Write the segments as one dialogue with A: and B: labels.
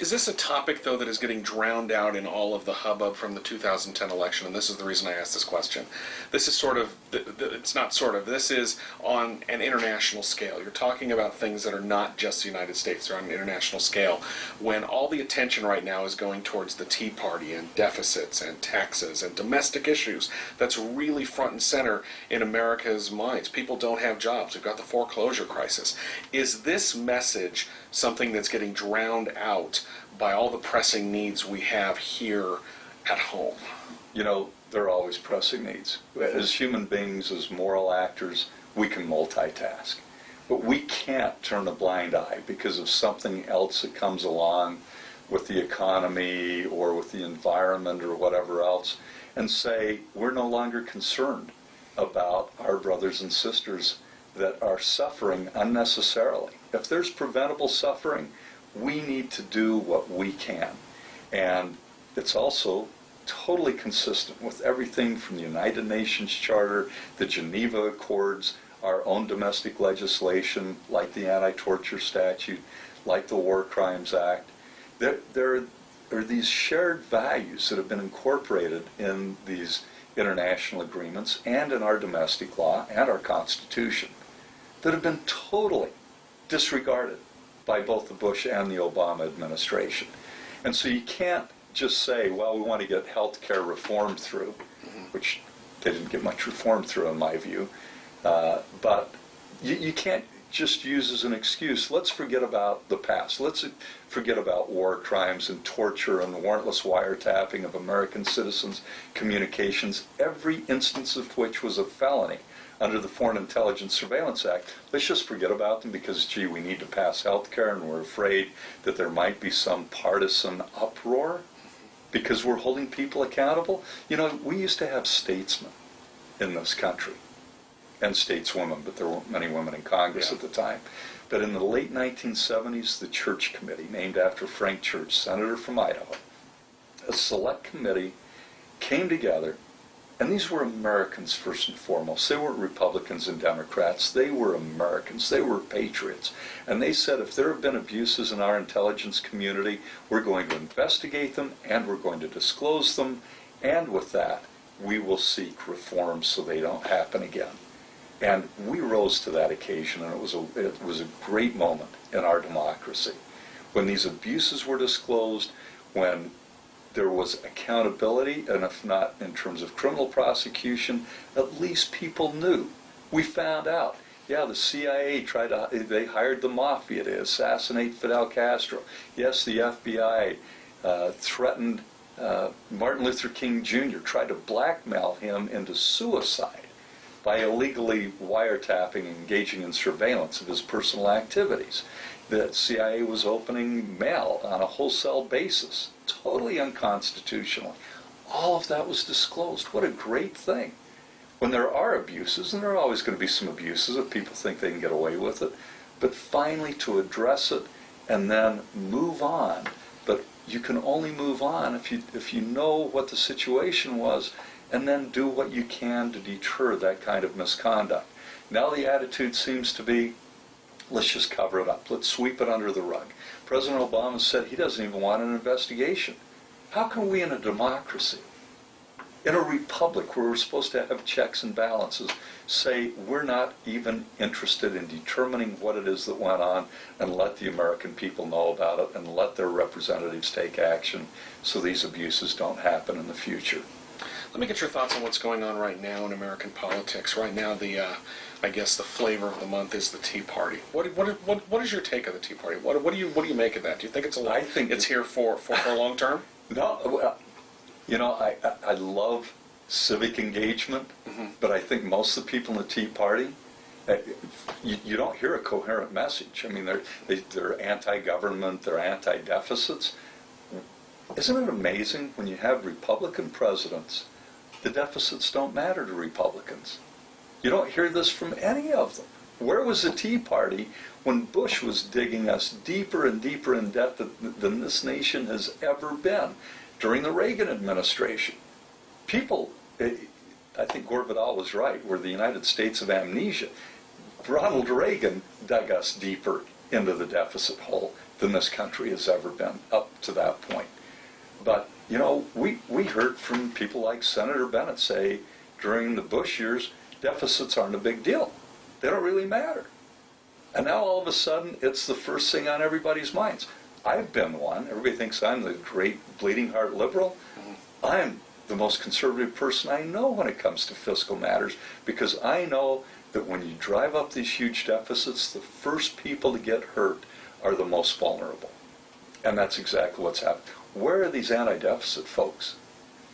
A: Is this a topic, though, that is getting drowned out in all of the hubbub from the 2010 election? And this is the reason I asked this question. This is sort of, it's not sort of, this is on an international scale. You're talking about things that are not just the United States, they're on an international scale. When all the attention right now is going towards the Tea Party and deficits and taxes and domestic issues, that's really front and center in America's minds. People don't have jobs. We've got the foreclosure crisis. Is this message something that's getting drowned out by all the pressing needs we have here at home?
B: You know, there are always pressing needs. As human beings, as moral actors, we can multitask. But we can't turn a blind eye because of something else that comes along with the economy or with the environment or whatever else and say we're no longer concerned about our brothers and sisters that are suffering unnecessarily. If there's preventable suffering, we need to do what we can. And it's also totally consistent with everything from the United Nations Charter, the Geneva Accords, our own domestic legislation, like the Anti-Torture Statute, like the War Crimes Act. There are these shared values that have been incorporated in these international agreements and in our domestic law and our Constitution that have been totally disregarded by both the Bush and the Obama administration. And so you can't just say, well, we want to get health care reform through, which they didn't get much reform through in my view, but you can't just use as an excuse, let's forget about the past. Let's forget about war crimes and torture and warrantless wiretapping of American citizens' communications, every instance of which was a felony under the Foreign Intelligence Surveillance Act. Let's just forget about them because, gee, we need to pass health care and we're afraid that there might be some partisan uproar because we're holding people accountable. You know, we used to have statesmen in this country and stateswomen, but there weren't many women in Congress at the time. But in the late 1970s, the Church Committee, named after Frank Church, senator from Idaho, a select committee came together. And these were Americans first and foremost. They weren't Republicans and Democrats. They were Americans. They were patriots. And they said if there have been abuses in our intelligence community, we're going to investigate them and we're going to disclose them. And with that, we will seek reform so they don't happen again. And we rose to that occasion, and it was a great moment in our democracy. When these abuses were disclosed, when there was accountability, and if not in terms of criminal prosecution, at least people knew. We found out, yeah, the CIA they hired the mafia to assassinate Fidel Castro. Yes, the FBI threatened Martin Luther King Jr., tried to blackmail him into suicide by illegally wiretapping and engaging in surveillance of his personal activities. The CIA was opening mail on a wholesale basis, totally unconstitutionally. All of that was disclosed. What a great thing. When there are abuses, and there are always going to be some abuses if people think they can get away with it, but finally to address it and then move on. But you can only move on if you know what the situation was and then do what you can to deter that kind of misconduct. Now the attitude seems to be, let's just cover it up. Let's sweep it under the rug. President Obama said he doesn't even want an investigation. How can we in a democracy, in a republic where we're supposed to have checks and balances, say we're not even interested in determining what it is that went on and let the American people know about it and let their representatives take action so these abuses don't happen in the future?
A: Let me get your thoughts on what's going on right now in American politics. Right now, I guess the flavor of the month is the Tea Party. What is your take of the Tea Party? What do you make of that? Do you think it's
B: I think
A: it's here for long term?
B: No, well, you know, I love civic engagement, but I think most of the people in the Tea Party, you don't hear a coherent message. I mean, they're anti-government, they're anti-deficits. Isn't it amazing when you have Republican presidents, the deficits don't matter to Republicans? You don't hear this from any of them. Where was the Tea Party when Bush was digging us deeper and deeper in debt than this nation has ever been during the Reagan administration? People, I think Gore Vidal was right, we're the United States of amnesia. Ronald Reagan dug us deeper into the deficit hole than this country has ever been up to that point. But, we heard from people like Senator Bennett say during the Bush years, deficits aren't a big deal. They don't really matter. And now all of a sudden, it's the first thing on everybody's minds. I've been one. Everybody thinks I'm the great bleeding heart liberal. I'm the most conservative person I know when it comes to fiscal matters, because I know that when you drive up these huge deficits, the first people to get hurt are the most vulnerable. And that's exactly what's happened. Where are these anti-deficit folks?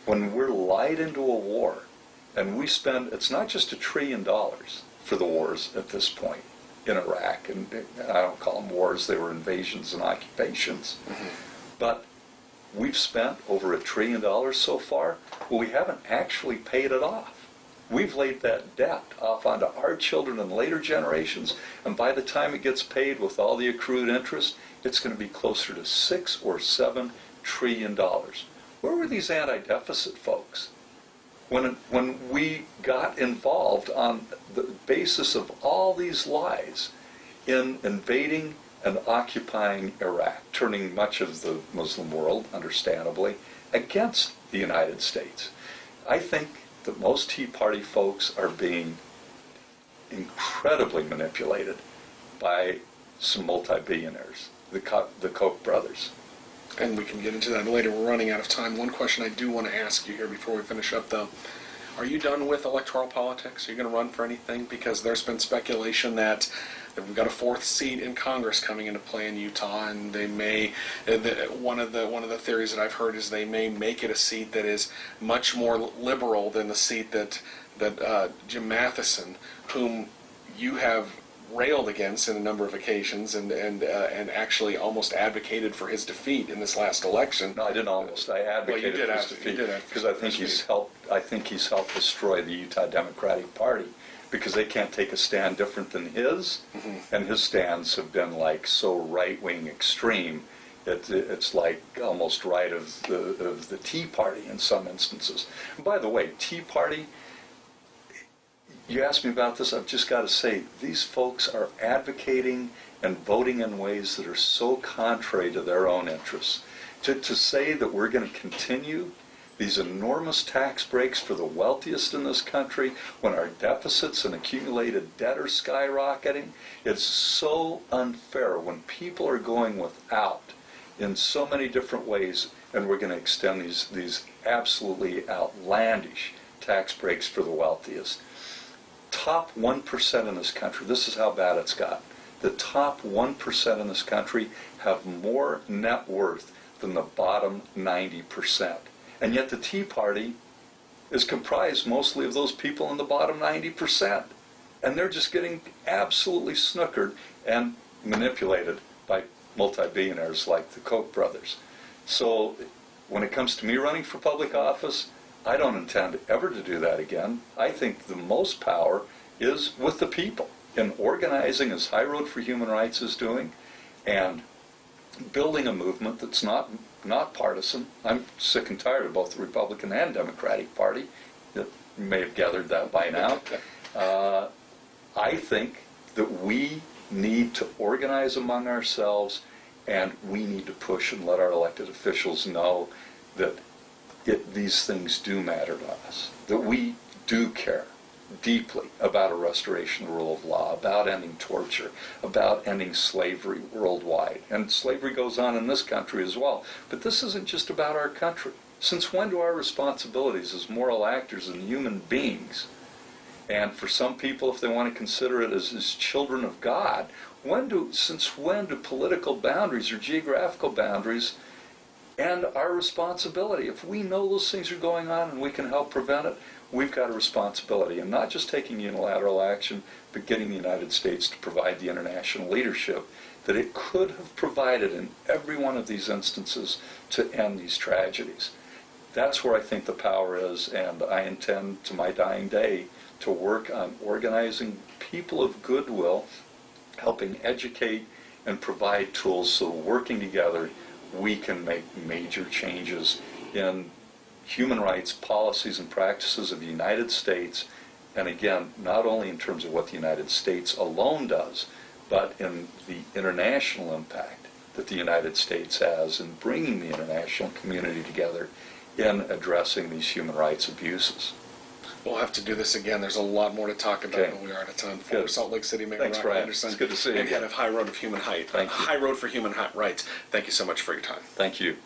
B: When we're lied into a war, and we spend, it's not just $1 trillion for the wars at this point in Iraq, and I don't call them wars, they were invasions and occupations. But we've spent over $1 trillion so far. Well, we haven't actually paid it off. We've laid that debt off onto our children and later generations, and by the time it gets paid with all the accrued interest, it's going to be closer to $6 or $7 trillion. Where were these anti-deficit folks when we got involved on the basis of all these lies in invading and occupying Iraq, turning much of the Muslim world, understandably, against the United States? I think that most Tea Party folks are being incredibly manipulated by some multi-billionaires, the Koch brothers.
A: And we can get into that later. We're running out of time. One question I do want to ask you here before we finish up, though. Are you done with electoral politics? Are you going to run for anything? Because there's been speculation that we've got a 4th seat in Congress coming into play in Utah, and they may. One of the theories that I've heard is they may make it a seat that is much more liberal than the seat that Jim Matheson, whom you have railed against in a number of occasions, and actually almost advocated for his defeat in this last election.
B: No, I didn't almost. I advocated for his defeat because I think he's helped destroy the Utah Democratic Party, because they can't take a stand different than his, and his stands have been like so right-wing extreme. It's like almost right of the Tea Party in some instances. And by the way, Tea Party. You asked me about this, I've just got to say, these folks are advocating and voting in ways that are so contrary to their own interests. To say that we're going to continue these enormous tax breaks for the wealthiest in this country when our deficits and accumulated debt are skyrocketing, it's so unfair when people are going without in so many different ways, and we're going to extend these absolutely outlandish tax breaks for the wealthiest. Top 1% in this country, this is how bad it's got. The top 1% in this country have more net worth than the bottom 90%. And yet the Tea Party is comprised mostly of those people in the bottom 90%. And they're just getting absolutely snookered and manipulated by multi-billionaires like the Koch brothers. So when it comes to me running for public office, I don't intend ever to do that again. I think the most power is with the people in organizing, as High Road for Human Rights is doing, and building a movement that's not partisan. I'm sick and tired of both the Republican and Democratic Party. You may have gathered that by now. I think that we need to organize among ourselves, and we need to push and let our elected officials know that these things do matter to us, that we do care deeply about a restoration of the rule of law, about ending torture, about ending slavery worldwide. And slavery goes on in this country as well. But this isn't just about our country. Since when do our responsibilities as moral actors and human beings, and for some people, if they want to consider it as children of God, since when do political boundaries or geographical boundaries end our responsibility? If we know those things are going on and we can help prevent it, we've got a responsibility, and not just taking unilateral action, but getting the United States to provide the international leadership that it could have provided in every one of these instances to end these tragedies. That's where I think the power is, and I intend to my dying day to work on organizing people of goodwill, helping educate and provide tools so working together we can make major changes in human rights policies and practices of the United States, and again, not only in terms of what the United States alone does, but in the international impact that the United States has in bringing the international community together in addressing these human rights abuses.
A: We'll have to do this again. There's a lot more to talk about,
B: Okay.
A: but we are out of time. For
B: Good.
A: Salt Lake City Mayor
B: Thanks,
A: Rock
B: Ryan.
A: Anderson,
B: It's good to see you
A: and head
B: again.
A: of High Road for Human
B: Thank you.
A: Rights. Thank you so much for your time.
B: Thank you.